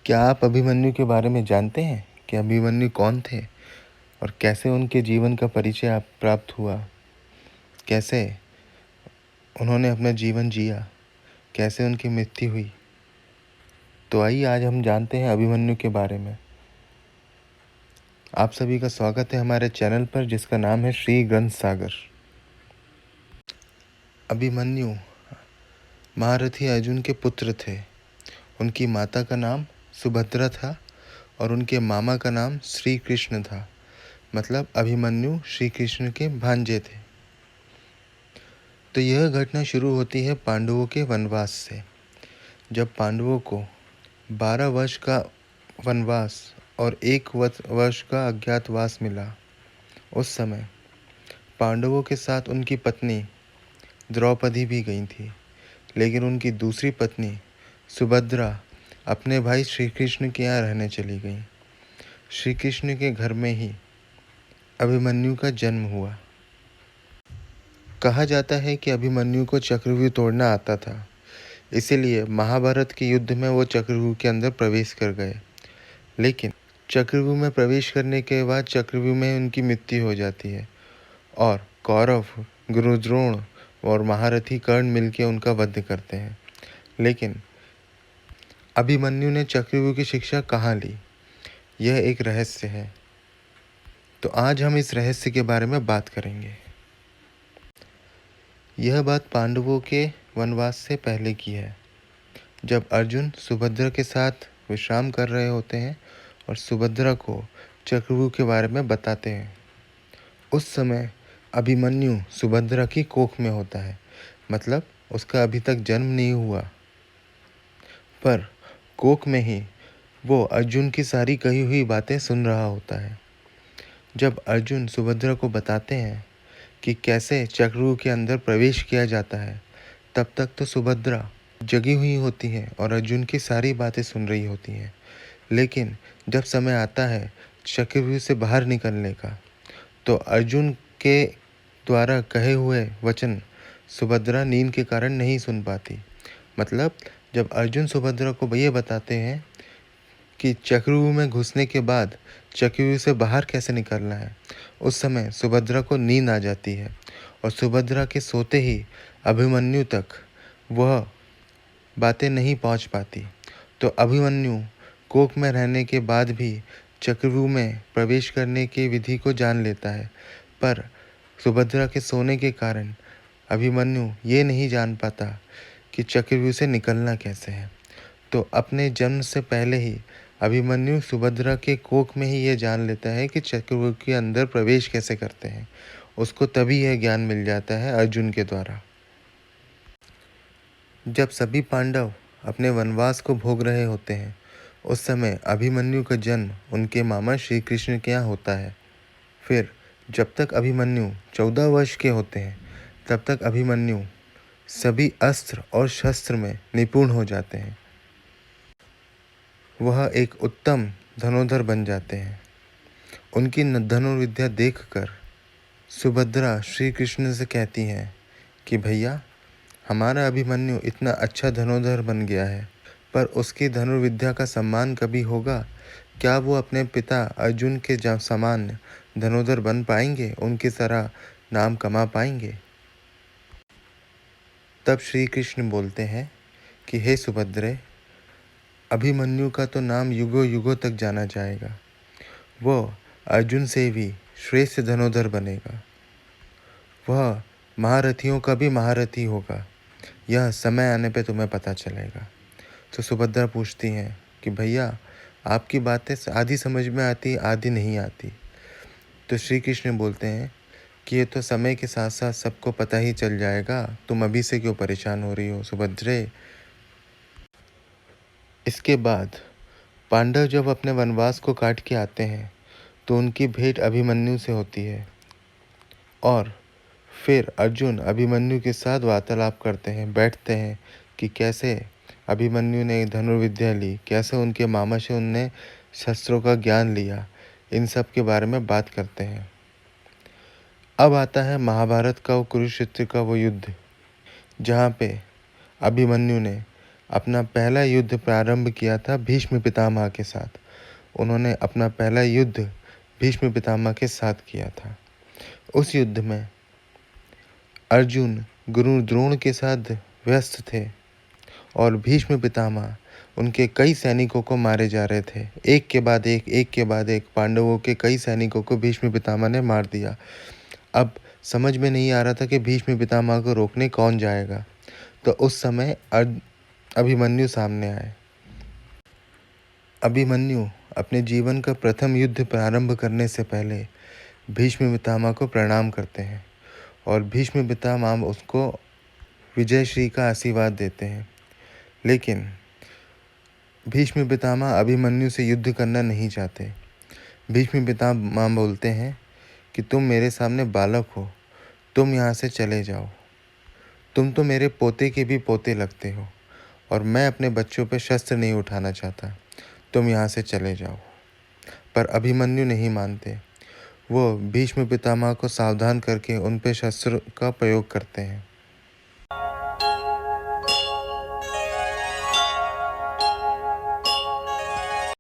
क्या आप अभिमन्यु के बारे में जानते हैं कि अभिमन्यु कौन थे और कैसे उनके जीवन का परिचय आप प्राप्त हुआ? कैसे उन्होंने अपना जीवन जिया? कैसे उनकी मृत्यु हुई? तो आइए आज हम जानते हैं अभिमन्यु के बारे में। आप सभी का स्वागत है हमारे चैनल पर, जिसका नाम है श्री ग्रंथ सागर। अभिमन्यु महारथी अर्जुन के पुत्र थे। उनकी माता का नाम सुभद्रा था और उनके मामा का नाम श्री कृष्ण था। मतलब अभिमन्यु श्री कृष्ण के भांजे थे। तो यह घटना शुरू होती है पांडवों के वनवास से। जब पांडवों को 12 वर्ष का वनवास और 1 वर्ष का अज्ञातवास मिला, उस समय पांडवों के साथ उनकी पत्नी द्रौपदी भी गई थी। लेकिन उनकी दूसरी पत्नी सुभद्रा अपने भाई श्री कृष्ण के यहाँ रहने चली गई। श्री कृष्ण के घर में ही अभिमन्यु का जन्म हुआ। कहा जाता है कि अभिमन्यु को चक्रव्यूह तोड़ना आता था, इसीलिए महाभारत के युद्ध में वो चक्रव्यूह के अंदर प्रवेश कर गए। लेकिन चक्रव्यूह में प्रवेश करने के बाद चक्रव्यूह में उनकी मृत्यु हो जाती है और कौरव, गुरु द्रोण और महारथी कर्ण मिलकर उनका वध करते हैं। लेकिन अभिमन्यु ने चक्रव्यूह की शिक्षा कहाँ ली, यह एक रहस्य है। तो आज हम इस रहस्य के बारे में बात करेंगे। यह बात पांडवों के वनवास से पहले की है, जब अर्जुन सुभद्रा के साथ विश्राम कर रहे होते हैं और सुभद्रा को चक्रव्यूह के बारे में बताते हैं। उस समय अभिमन्यु सुभद्रा की कोख में होता है, मतलब उसका अभी तक जन्म नहीं हुआ, पर कोख में ही वो अर्जुन की सारी कही हुई बातें सुन रहा होता है। जब अर्जुन सुभद्रा को बताते हैं कि कैसे चक्रव्यूह के अंदर प्रवेश किया जाता है, तब तक तो सुभद्रा जगी हुई होती है और अर्जुन की सारी बातें सुन रही होती हैं। लेकिन जब समय आता है चक्रव्यूह से बाहर निकलने का, तो अर्जुन के द्वारा कहे हुए वचन सुभद्रा नींद के कारण नहीं सुन पाती। मतलब जब अर्जुन सुभद्रा को ये बताते हैं कि चक्रव्यूह में घुसने के बाद चक्रव्यूह से बाहर कैसे निकलना है, उस समय सुभद्रा को नींद आ जाती है और सुभद्रा के सोते ही अभिमन्यु तक वह बातें नहीं पहुंच पाती। तो अभिमन्यु कोख में रहने के बाद भी चक्रव्यूह में प्रवेश करने की विधि को जान लेता है, पर सुभद्रा के सोने के कारण अभिमन्यु ये नहीं जान पाता कि चक्रव्यूह से निकलना कैसे है। तो अपने जन्म से पहले ही अभिमन्यु सुभद्रा के कोख में ही ये जान लेता है कि चक्रव्यूह के अंदर प्रवेश कैसे करते हैं। उसको तभी यह ज्ञान मिल जाता है अर्जुन के द्वारा। जब सभी पांडव अपने वनवास को भोग रहे होते हैं, उस समय अभिमन्यु का जन्म उनके मामा श्री कृष्ण के यहाँ होता है। फिर जब तक अभिमन्यु 14 वर्ष के होते हैं, तब तक अभिमन्यु सभी अस्त्र और शस्त्र में निपुण हो जाते हैं। वह एक उत्तम धनुर्धर बन जाते हैं। उनकी धनुर्विद्या देखकर सुभद्रा श्री कृष्ण से कहती हैं कि भैया, हमारा अभिमन्यु इतना अच्छा धनुर्धर बन गया है, पर उसकी धनुर्विद्या का सम्मान कभी होगा? क्या वो अपने पिता अर्जुन के समान धनुर्धर बन पाएंगे, उनकी तरह नाम कमा पाएंगे? तब श्री कृष्ण बोलते हैं कि हे सुभद्रे, अभिमन्यु का तो नाम युगों युगों तक जाना जाएगा। वो अर्जुन से भी श्रेष्ठ धनुर्धर बनेगा। वह महारथियों का भी महारथी होगा। यह समय आने पे तुम्हें पता चलेगा। तो सुभद्रा पूछती हैं कि भैया, आपकी बातें आधी समझ में आती, आधी नहीं आती। तो श्री कृष्ण बोलते हैं कि ये तो समय के साथ साथ सबको पता ही चल जाएगा, तुम अभी से क्यों परेशान हो रही हो सुभद्रे। इसके बाद पांडव जब अपने वनवास को काट के आते हैं, तो उनकी भेंट अभिमन्यु से होती है और फिर अर्जुन अभिमन्यु के साथ वार्तालाप करते हैं, बैठते हैं कि कैसे अभिमन्यु ने धनुर्विद्या ली, कैसे उनके मामा से उनने शस्त्रों का ज्ञान लिया। इन सब के बारे में बात करते हैं। अब आता है महाभारत का वो कुरुक्षेत्र का वो युद्ध, जहाँ पे अभिमन्यु ने अपना पहला युद्ध प्रारंभ किया था भीष्म पितामह के साथ। उन्होंने अपना पहला युद्ध भीष्म पितामह के साथ किया था। उस युद्ध में अर्जुन गुरु द्रोण के साथ व्यस्त थे और भीष्म पितामह उनके कई सैनिकों को मारे जा रहे थे। एक के बाद एक पांडवों के कई सैनिकों को भीष्म पितामह ने मार दिया। अब समझ में नहीं आ रहा था कि भीष्म पितामह को रोकने कौन जाएगा। तो उस समय अभिमन्यु सामने आए। अभिमन्यु अपने जीवन का प्रथम युद्ध प्रारंभ करने से पहले भीष्म पितामह को प्रणाम करते हैं और भीष्म पितामह उसको विजयश्री का आशीर्वाद देते हैं। लेकिन भीष्म पितामह अभिमन्यु से युद्ध करना नहीं चाहते। भीष्म पितामह बोलते हैं कि तुम मेरे सामने बालक हो, तुम यहाँ से चले जाओ। तुम तो मेरे पोते के भी पोते लगते हो और मैं अपने बच्चों पे शस्त्र नहीं उठाना चाहता। तुम यहाँ से चले जाओ। पर अभिमन्यु नहीं मानते। वो भीष्म पितामह को सावधान करके उन पे शस्त्र का प्रयोग करते हैं।